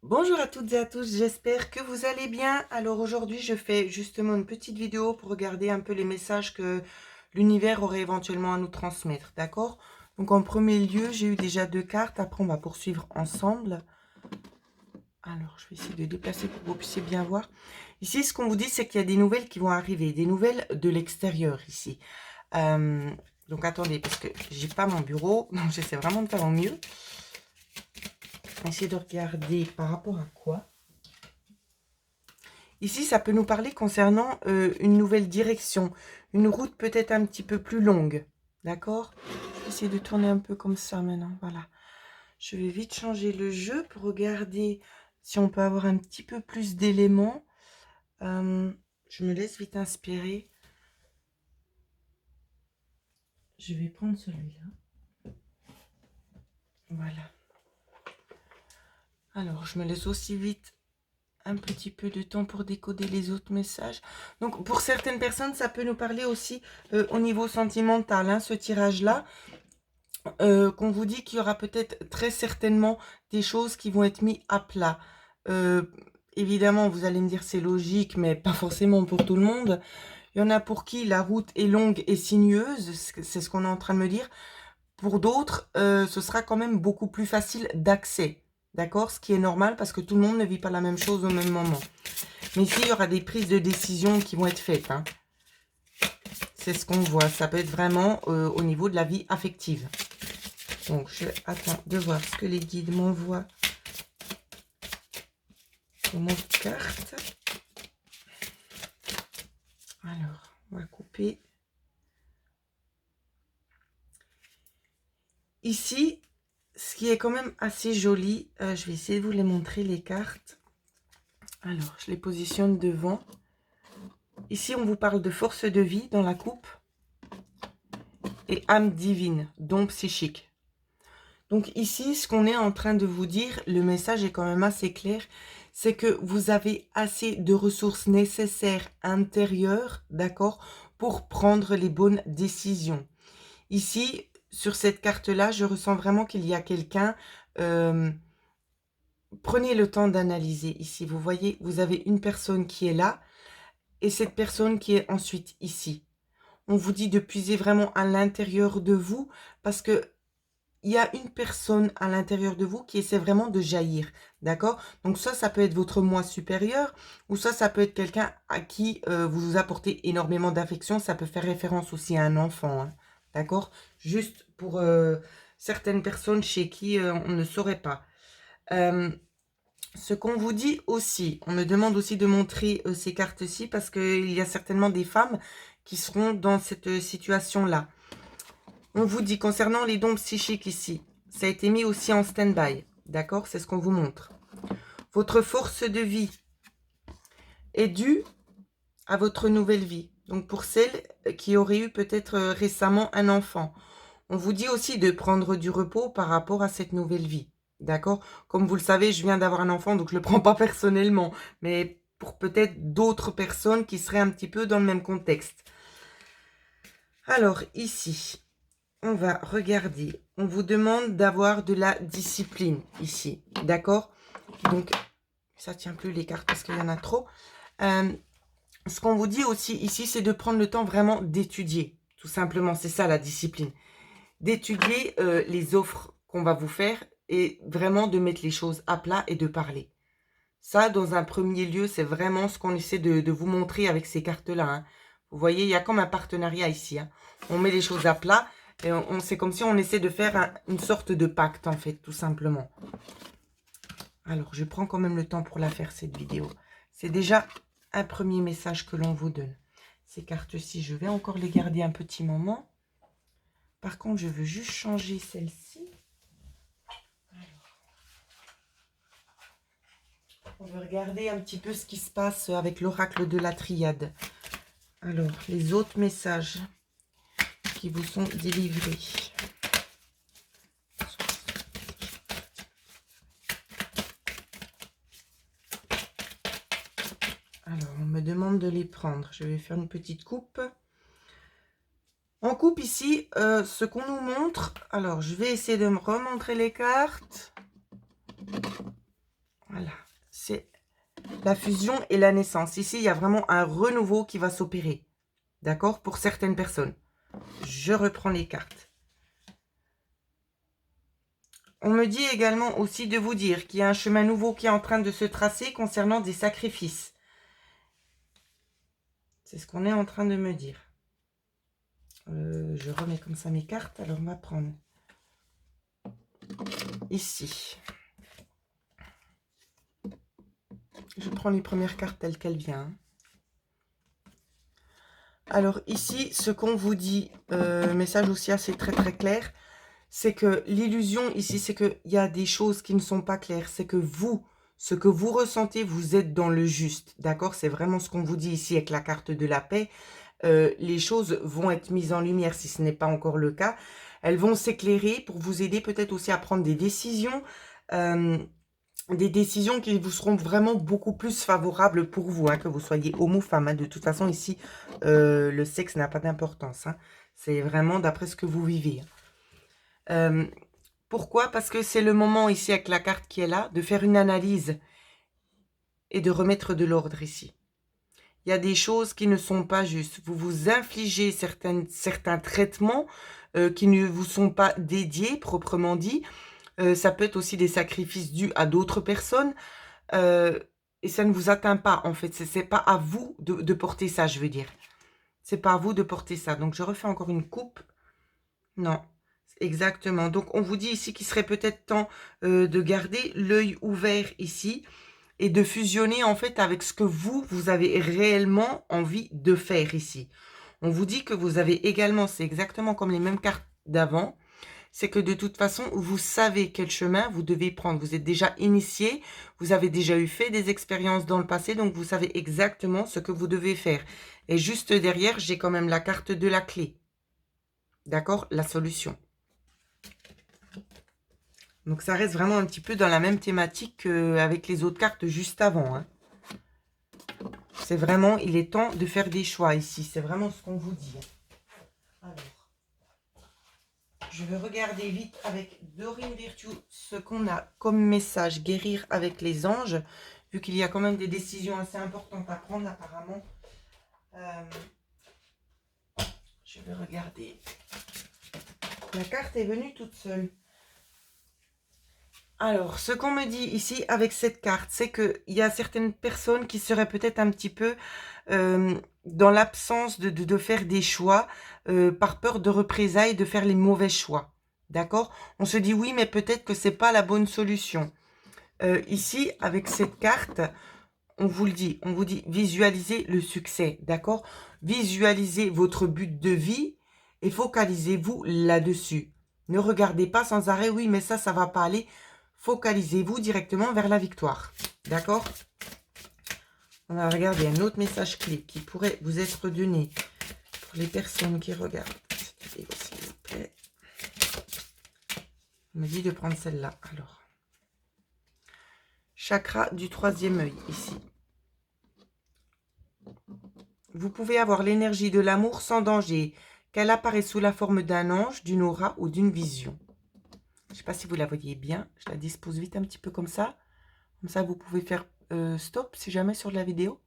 Bonjour à toutes et à tous, j'espère que vous allez bien. Alors aujourd'hui, je fais justement une petite vidéo pour regarder un peu les messages que l'univers aurait éventuellement à nous transmettre, d'accord? Donc en premier lieu, j'ai eu déjà 2 cartes, après on va poursuivre ensemble. Alors, je vais essayer de déplacer pour que vous puissiez bien voir. Ici, ce qu'on vous dit, c'est qu'il y a des nouvelles qui vont arriver, des nouvelles de l'extérieur ici. Euh, donc attendez, parce que j'ai pas mon bureau, donc j'essaie vraiment de faire au mieux. Essayer de regarder par rapport à quoi. Ici, ça peut nous parler concernant une nouvelle direction, une route peut-être un petit peu plus longue. D'accord? Je vais essayer de tourner un peu comme ça maintenant. Voilà. Je vais vite changer le jeu pour regarder si on peut avoir un petit peu plus d'éléments. Je me laisse vite inspirer. Je vais prendre celui-là. Voilà. Alors, je me laisse aussi vite un petit peu de temps pour décoder les autres messages. Donc, pour certaines personnes, ça peut nous parler aussi au niveau sentimental, hein, ce tirage-là. Qu'on vous dit qu'il y aura peut-être très certainement des choses qui vont être mises à plat. Euh, Évidemment, vous allez me dire c'est logique, mais pas forcément pour tout le monde. Il y en a pour qui la route est longue et sinueuse, c'est ce qu'on est en train de me dire. Pour d'autres, ce sera quand même beaucoup plus facile d'accès. D'accord? Ce qui est normal parce que tout le monde ne vit pas la même chose au même moment. Mais ici, il y aura des prises de décision qui vont être faites. Hein. C'est ce qu'on voit. Ça peut être vraiment au niveau de la vie affective. Donc, je attends de voir ce que les guides m'envoient pour mon carte. Alors, on va couper. Ici, ce qui est quand même assez joli, je vais essayer de vous les montrer, les cartes. Alors, je les positionne devant. Ici, on vous parle de force de vie dans la coupe et âme divine, don psychique. Donc ici, ce qu'on est en train de vous dire, le message est quand même assez clair, c'est que vous avez assez de ressources nécessaires intérieures, d'accord, pour prendre les bonnes décisions. Ici, sur cette carte-là, je ressens vraiment qu'il y a quelqu'un. Prenez le temps d'analyser ici. Vous voyez, vous avez une personne qui est là et cette personne qui est ensuite ici. On vous dit de puiser vraiment à l'intérieur de vous parce que il y a une personne à l'intérieur de vous qui essaie vraiment de jaillir, d'accord? Donc ça peut être votre moi supérieur, ou ça peut être quelqu'un à qui vous apportez énormément d'affection. Ça peut faire référence aussi à un enfant, hein, d'accord? Juste pour certaines personnes chez qui on ne saurait pas. Ce qu'on vous dit aussi, on me demande aussi de montrer ces cartes-ci parce qu'il y a certainement des femmes qui seront dans cette situation-là. On vous dit concernant les dons psychiques ici, ça a été mis aussi en stand-by, d'accord? C'est ce qu'on vous montre. Votre force de vie est due à votre nouvelle vie. Donc pour celles qui auraient eu peut-être récemment un enfant, on vous dit aussi de prendre du repos par rapport à cette nouvelle vie, d'accord? Comme vous le savez, je viens d'avoir un enfant, donc je ne le prends pas personnellement, mais pour peut-être d'autres personnes qui seraient un petit peu dans le même contexte. Alors ici, on va regarder. On vous demande d'avoir de la discipline ici. D'accord? Donc, ça tient plus les cartes parce qu'il y en a trop. Ce qu'on vous dit aussi ici, c'est de prendre le temps vraiment d'étudier. Tout simplement, c'est ça la discipline. D'étudier les offres qu'on va vous faire et vraiment de mettre les choses à plat et de parler. Ça, dans un premier lieu, c'est vraiment ce qu'on essaie de vous montrer avec ces cartes-là. Hein. Vous voyez, il y a comme un partenariat ici. Hein. On met les choses à plat. Et c'est comme si on essaie de faire une sorte de pacte, en fait, tout simplement. Alors, je prends quand même le temps pour la faire, cette vidéo. C'est déjà un premier message que l'on vous donne. Ces cartes-ci, je vais encore les garder un petit moment. Par contre, je veux juste changer celle-ci. On va regarder un petit peu ce qui se passe avec l'oracle de la triade. Alors, les autres messages qui vous sont délivrés. Alors, on me demande de les prendre. Je vais faire une petite coupe. En coupe ici, ce qu'on nous montre. Alors, je vais essayer de me remontrer les cartes. Voilà. la fusion et la naissance. Ici, il y a vraiment un renouveau qui va s'opérer. D'accord? Pour certaines personnes. Je reprends les cartes. On me dit également aussi de vous dire qu'il y a un chemin nouveau qui est en train de se tracer concernant des sacrifices. C'est ce qu'on est en train de me dire. Je remets comme ça mes cartes. Alors, on va prendre ici. Je prends les premières cartes telles qu'elles viennent. Alors ici, ce qu'on vous dit, message aussi assez très clair, c'est que l'illusion ici, c'est qu'il y a des choses qui ne sont pas claires. C'est que vous, ce que vous ressentez, vous êtes dans le juste. D'accord? C'est vraiment ce qu'on vous dit ici avec la carte de la paix. Les choses vont être mises en lumière si ce n'est pas encore le cas. Elles vont s'éclairer pour vous aider peut-être aussi à prendre des décisions qui vous seront vraiment beaucoup plus favorables pour vous, hein, que vous soyez homme ou femme. Hein. De toute façon, ici, le sexe n'a pas d'importance. Hein. C'est vraiment d'après ce que vous vivez. Pourquoi? Parce que c'est le moment ici, avec la carte qui est là, de faire une analyse et de remettre de l'ordre ici. Il y a des choses qui ne sont pas justes. Vous vous infligez certains traitements qui ne vous sont pas dédiés, proprement dit. Ça peut être aussi des sacrifices dus à d'autres personnes. Et ça ne vous atteint pas, en fait. C'est pas à vous de porter ça, je veux dire. C'est pas à vous de porter ça. Donc, je refais encore une coupe. Non, exactement. Donc, on vous dit ici qu'il serait peut-être temps de garder l'œil ouvert ici et de fusionner, en fait, avec ce que vous avez réellement envie de faire ici. On vous dit que vous avez également, c'est exactement comme les mêmes cartes d'avant, c'est que de toute façon, vous savez quel chemin vous devez prendre. Vous êtes déjà initié, vous avez déjà fait des expériences dans le passé, donc vous savez exactement ce que vous devez faire. Et juste derrière, j'ai quand même la carte de la clé. D'accord? La solution. Donc ça reste vraiment un petit peu dans la même thématique qu'avec les autres cartes juste avant. Hein. C'est vraiment, il est temps de faire des choix ici. C'est vraiment ce qu'on vous dit. Alors. Je vais regarder vite avec Dorine Virtue ce qu'on a comme message. Guérir avec les anges. Vu qu'il y a quand même des décisions assez importantes à prendre apparemment. Je vais regarder. La carte est venue toute seule. Alors, ce qu'on me dit ici avec cette carte, c'est qu'il y a certaines personnes qui seraient peut-être un petit peu dans l'absence de faire des choix, par peur de représailles, de faire les mauvais choix. D'accord? On se dit oui, mais peut-être que c'est pas la bonne solution. Ici, avec cette carte, on vous dit visualisez le succès. D'accord? Visualisez votre but de vie et focalisez-vous là-dessus. Ne regardez pas sans arrêt, oui, mais ça va pas aller. Focalisez-vous directement vers la victoire. D'accord? On va regarder un autre message clé qui pourrait vous être donné pour les personnes qui regardent. S'il vous plaît. On me dit de prendre celle-là. Alors, chakra du troisième œil, ici. Vous pouvez avoir l'énergie de l'amour sans danger, qu'elle apparaît sous la forme d'un ange, d'une aura ou d'une vision. Je ne sais pas si vous la voyez bien. Je la dispose vite un petit peu comme ça. Comme ça, vous pouvez faire stop si jamais sur la vidéo.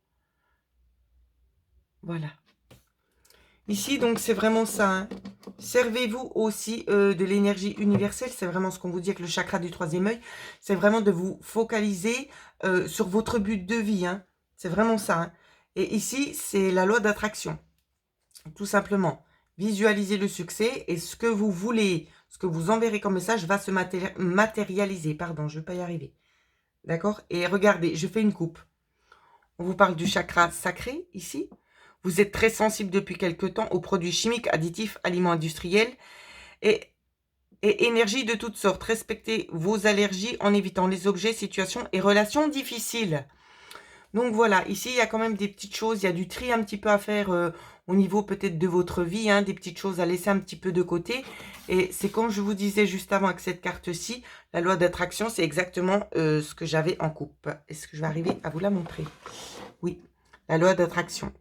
Voilà. Ici, donc, c'est vraiment ça. Hein. Servez-vous aussi de l'énergie universelle. C'est vraiment ce qu'on vous dit avec le chakra du troisième œil. C'est vraiment de vous focaliser sur votre but de vie. Hein. C'est vraiment ça. Hein. Et ici, c'est la loi d'attraction. Tout simplement. Visualisez le succès et ce que vous voulez, ce que vous enverrez comme message va se matérialiser. Pardon, je ne vais pas y arriver. D'accord? Et regardez, je fais une coupe. On vous parle du chakra sacré, ici. Vous êtes très sensible depuis quelque temps aux produits chimiques, additifs, aliments industriels et énergie de toutes sortes. Respectez vos allergies en évitant les objets, situations et relations difficiles. Donc voilà, ici, il y a quand même des petites choses. Il y a du tri un petit peu à faire au niveau peut-être de votre vie. Hein, des petites choses à laisser un petit peu de côté. Et c'est comme je vous disais juste avant avec cette carte-ci, la loi d'attraction, c'est exactement ce que j'avais en coupe. Est-ce que je vais arriver à vous la montrer? Oui, la loi d'attraction.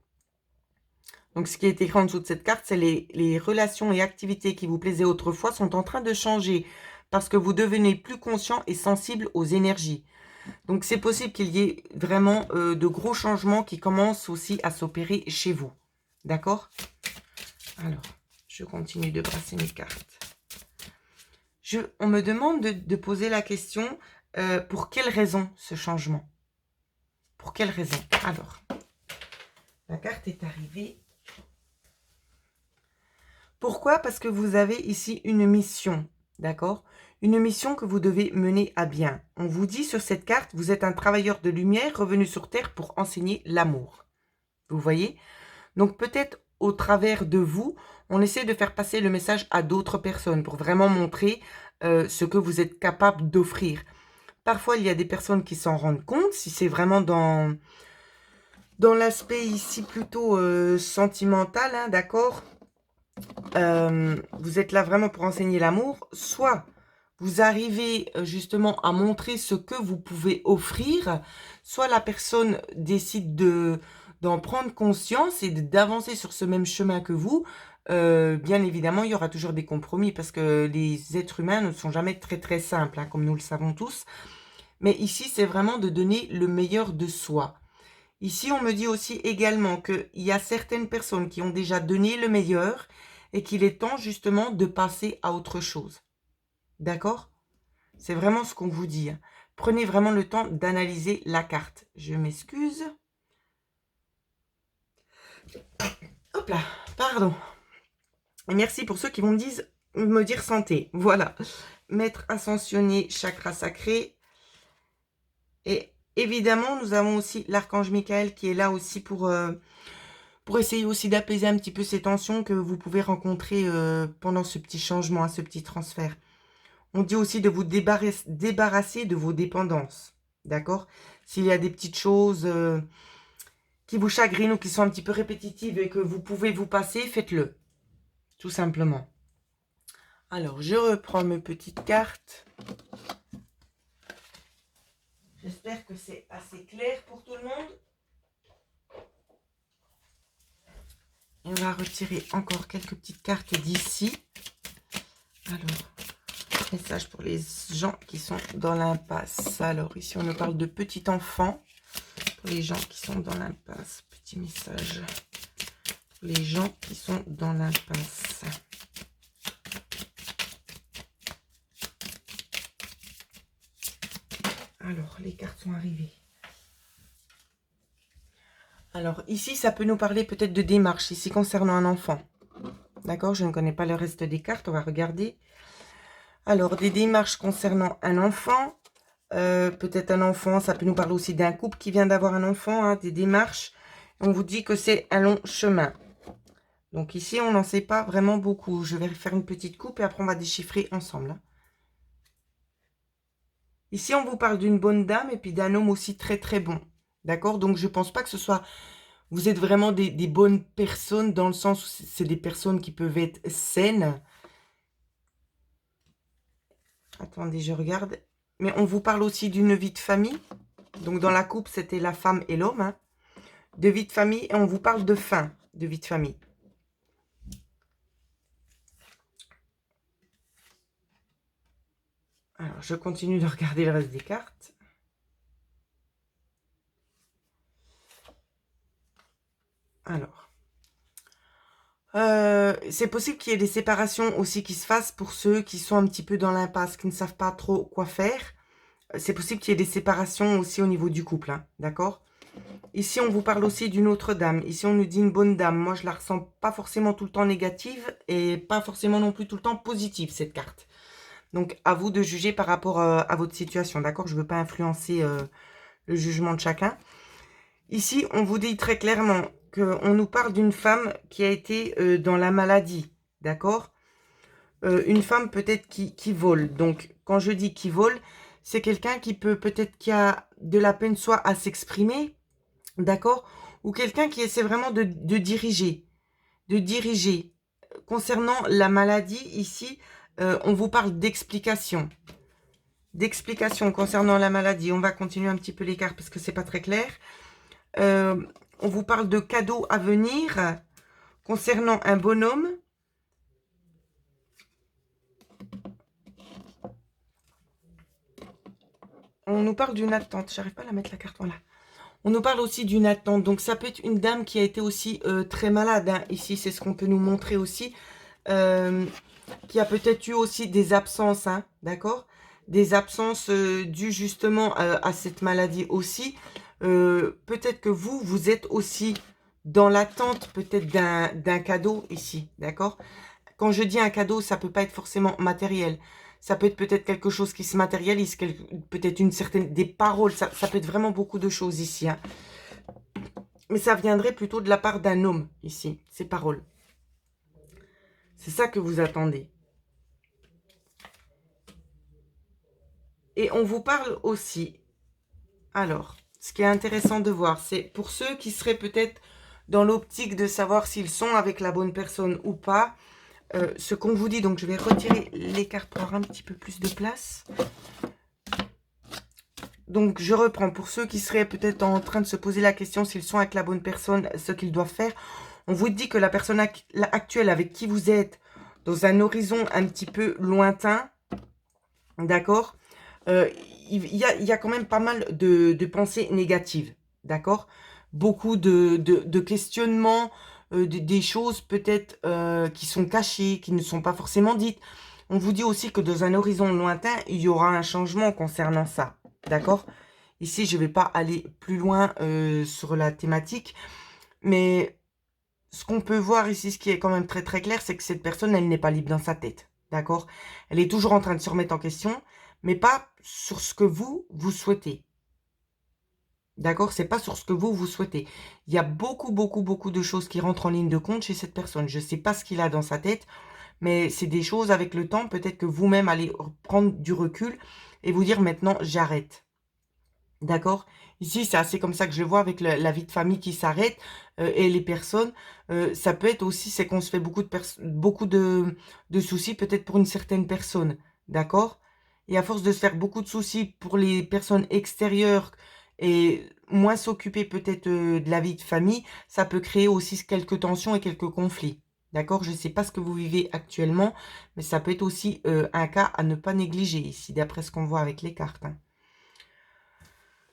Donc, ce qui est écrit en dessous de cette carte, c'est les relations et activités qui vous plaisaient autrefois sont en train de changer parce que vous devenez plus conscient et sensible aux énergies. Donc, c'est possible qu'il y ait vraiment de gros changements qui commencent aussi à s'opérer chez vous. D'accord? Alors, je continue de brasser mes cartes. On me demande de poser la question, pour quelle raison ce changement? Pour quelle raison? Alors, la carte est arrivée. Pourquoi? Parce que vous avez ici une mission, d'accord? Une mission que vous devez mener à bien. On vous dit sur cette carte, vous êtes un travailleur de lumière revenu sur Terre pour enseigner l'amour. Vous voyez? Donc peut-être au travers de vous, on essaie de faire passer le message à d'autres personnes pour vraiment montrer ce que vous êtes capable d'offrir. Parfois, il y a des personnes qui s'en rendent compte, si c'est vraiment dans l'aspect ici plutôt sentimental, hein, d'accord? Vous êtes là vraiment pour enseigner l'amour. Soit vous arrivez justement à montrer ce que vous pouvez offrir, soit la personne décide d'en prendre conscience et d'avancer sur ce même chemin que vous. Bien évidemment, il y aura toujours des compromis parce que les êtres humains ne sont jamais très très simples, hein, comme nous le savons tous. Mais ici, c'est vraiment de donner le meilleur de soi. Ici, on me dit aussi également qu'il y a certaines personnes qui ont déjà donné le meilleur et qu'il est temps justement de passer à autre chose. D'accord? C'est vraiment ce qu'on vous dit. Prenez vraiment le temps d'analyser la carte. Je m'excuse. Hop là, pardon. Et merci pour ceux qui vont me dire santé. Voilà. Maître ascensionné, chakra sacré. Et évidemment, nous avons aussi l'archange Michael qui est là aussi pour essayer aussi d'apaiser un petit peu ces tensions que vous pouvez rencontrer pendant ce petit changement, ce petit transfert. On dit aussi de vous débarrasser de vos dépendances, d'accord? S'il y a des petites choses qui vous chagrinent ou qui sont un petit peu répétitives et que vous pouvez vous passer, faites-le, tout simplement. Alors, je reprends mes petites cartes. J'espère que c'est assez clair pour tout le monde. Et on va retirer encore quelques petites cartes d'ici. Alors, message pour les gens qui sont dans l'impasse. Alors, ici, on nous parle de petit enfant. Pour les gens qui sont dans l'impasse. Petit message. Pour les gens qui sont dans l'impasse. Alors, les cartes sont arrivées. Alors, ici, ça peut nous parler peut-être de démarche, ici, concernant un enfant. D'accord? Je ne connais pas le reste des cartes, on va regarder. Alors, des démarches concernant un enfant. Peut-être un enfant, ça peut nous parler aussi d'un couple qui vient d'avoir un enfant, hein, des démarches. On vous dit que c'est un long chemin. Donc ici, on n'en sait pas vraiment beaucoup. Je vais faire une petite coupe et après, on va déchiffrer ensemble. Hein. Ici, on vous parle d'une bonne dame et puis d'un homme aussi très très bon. D'accord? Donc, je ne pense pas que ce soit... Vous êtes vraiment des bonnes personnes dans le sens où c'est des personnes qui peuvent être saines. Attendez, je regarde. Mais on vous parle aussi d'une vie de famille. Donc, dans la coupe, c'était la femme et l'homme. Hein. De vie de famille et on vous parle de fin de vie de famille. Alors, je continue de regarder le reste des cartes. Alors, c'est possible qu'il y ait des séparations aussi qui se fassent pour ceux qui sont un petit peu dans l'impasse, qui ne savent pas trop quoi faire. C'est possible qu'il y ait des séparations aussi au niveau du couple, hein, d'accord? Ici, on vous parle aussi d'une autre dame. Ici, on nous dit une bonne dame. Moi, je la ressens pas forcément tout le temps négative et pas forcément non plus tout le temps positive, cette carte. Donc, à vous de juger par rapport à votre situation, d'accord? Je ne veux pas influencer le jugement de chacun. Ici, on vous dit très clairement qu'on nous parle d'une femme qui a été dans la maladie, d'accord? Une femme peut-être qui vole. Donc, quand je dis qui vole, c'est quelqu'un qui peut-être qui a de la peine soit à s'exprimer, d'accord? Ou quelqu'un qui essaie vraiment de diriger. De diriger. Concernant la maladie, ici, on vous parle d'explication. D'explication concernant la maladie. On va continuer un petit peu les cartes parce que c'est pas très clair. On vous parle de cadeaux à venir concernant un bonhomme. on nous parle d'une attente. J'arrive pas à la mettre la carte, voilà. On nous parle aussi d'une attente. Donc, ça peut être une dame qui a été aussi très malade. Hein. Ici, c'est ce qu'on peut nous montrer aussi. Qui a peut-être eu aussi des absences, hein, d'accord? Des absences dues justement à cette maladie aussi. Peut-être que vous êtes aussi dans l'attente peut-être d'un cadeau ici, d'accord? Quand je dis un cadeau, ça peut pas être forcément matériel. Ça peut être peut-être quelque chose qui se matérialise, peut-être des paroles, ça peut être vraiment beaucoup de choses ici. Hein. Mais ça viendrait plutôt de la part d'un homme ici, ces paroles. C'est ça que vous attendez. Et on vous parle aussi. Alors, ce qui est intéressant de voir, c'est pour ceux qui seraient peut-être dans l'optique de savoir s'ils sont avec la bonne personne ou pas, ce qu'on vous dit. Donc, je vais retirer les cartes pour avoir un petit peu plus de place. Donc, je reprends. Pour ceux qui seraient peut-être en train de se poser la question s'ils sont avec la bonne personne, ce qu'ils doivent faire. On vous dit que la personne actuelle avec qui vous êtes, dans un horizon un petit peu lointain, d'accord, il y a quand même pas mal de pensées négatives, d'accord, beaucoup de questionnements, des choses peut-être qui sont cachées, qui ne sont pas forcément dites. On vous dit aussi que dans un horizon lointain, il y aura un changement concernant ça, d'accord. Ici, je ne vais pas aller plus loin sur la thématique, mais ce qu'on peut voir ici, ce qui est quand même très très clair, c'est que cette personne, elle n'est pas libre dans sa tête, d'accord. Elle est toujours en train de se remettre en question, mais pas sur ce que vous souhaitez. D'accord? C'est pas sur ce que vous souhaitez. Il y a beaucoup de choses qui rentrent en ligne de compte chez cette personne. Je ne sais pas ce qu'il a dans sa tête, mais c'est des choses avec le temps, peut-être que vous-même allez prendre du recul et vous dire maintenant, j'arrête. D'accord? Ici, c'est assez comme ça que je le vois avec la vie de famille qui s'arrête et les personnes. Ça peut être aussi, c'est qu'on se fait beaucoup de soucis peut-être pour une certaine personne. D'accord? Et à force de se faire beaucoup de soucis pour les personnes extérieures et moins s'occuper peut-être de la vie de famille, ça peut créer aussi quelques tensions et quelques conflits. D'accord? Je ne sais pas ce que vous vivez actuellement, mais ça peut être aussi un cas à ne pas négliger ici, d'après ce qu'on voit avec les cartes. Hein.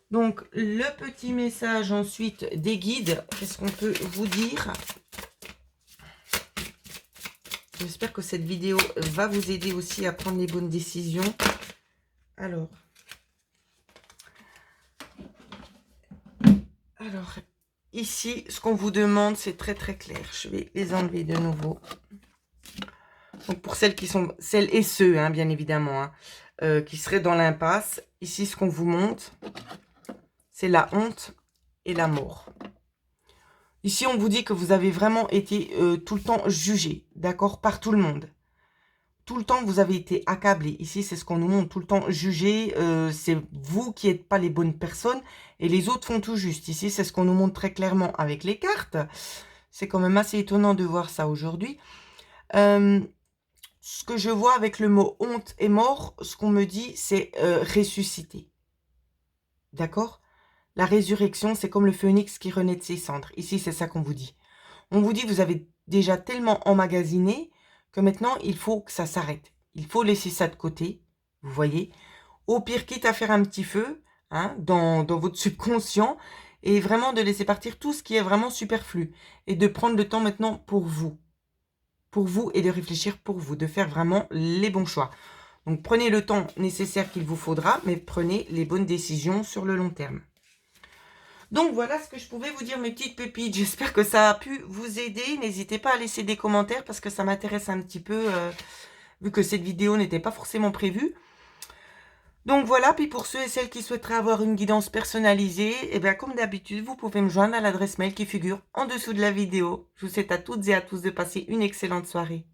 Donc, le petit message ensuite des guides, qu'est-ce qu'on peut vous dire? J'espère que cette vidéo va vous aider aussi à prendre les bonnes décisions. Alors, ici, ce qu'on vous demande, c'est très très clair. Je vais les enlever de nouveau. Donc, pour celles et ceux, hein, bien évidemment, hein, qui seraient dans l'impasse, ici, ce qu'on vous montre, c'est la honte et la mort. Ici, on vous dit que vous avez vraiment été tout le temps jugé, d'accord, par tout le monde. Tout le temps, vous avez été accablé. Ici, c'est ce qu'on nous montre, tout le temps jugé. C'est vous qui n'êtes pas les bonnes personnes et les autres font tout juste. Ici, c'est ce qu'on nous montre très clairement avec les cartes. C'est quand même assez étonnant de voir ça aujourd'hui. Ce que je vois avec le mot honte et mort, ce qu'on me dit, c'est ressusciter. D'accord? La résurrection, c'est comme le phénix qui renaît de ses cendres. Ici, c'est ça qu'on vous dit. On vous dit, vous avez déjà tellement emmagasiné que maintenant, il faut que ça s'arrête. Il faut laisser ça de côté, vous voyez. Au pire, quitte à faire un petit feu hein, dans votre subconscient et vraiment de laisser partir tout ce qui est vraiment superflu. Et de prendre le temps maintenant pour vous et de réfléchir pour vous, de faire vraiment les bons choix. Donc, prenez le temps nécessaire qu'il vous faudra, mais prenez les bonnes décisions sur le long terme. Donc, voilà ce que je pouvais vous dire, mes petites pépites. J'espère que ça a pu vous aider. N'hésitez pas à laisser des commentaires parce que ça m'intéresse un petit peu, vu que cette vidéo n'était pas forcément prévue. Donc, voilà. Puis, pour ceux et celles qui souhaiteraient avoir une guidance personnalisée, eh bien, comme d'habitude, vous pouvez me joindre à l'adresse mail qui figure en dessous de la vidéo. Je vous souhaite à toutes et à tous de passer une excellente soirée.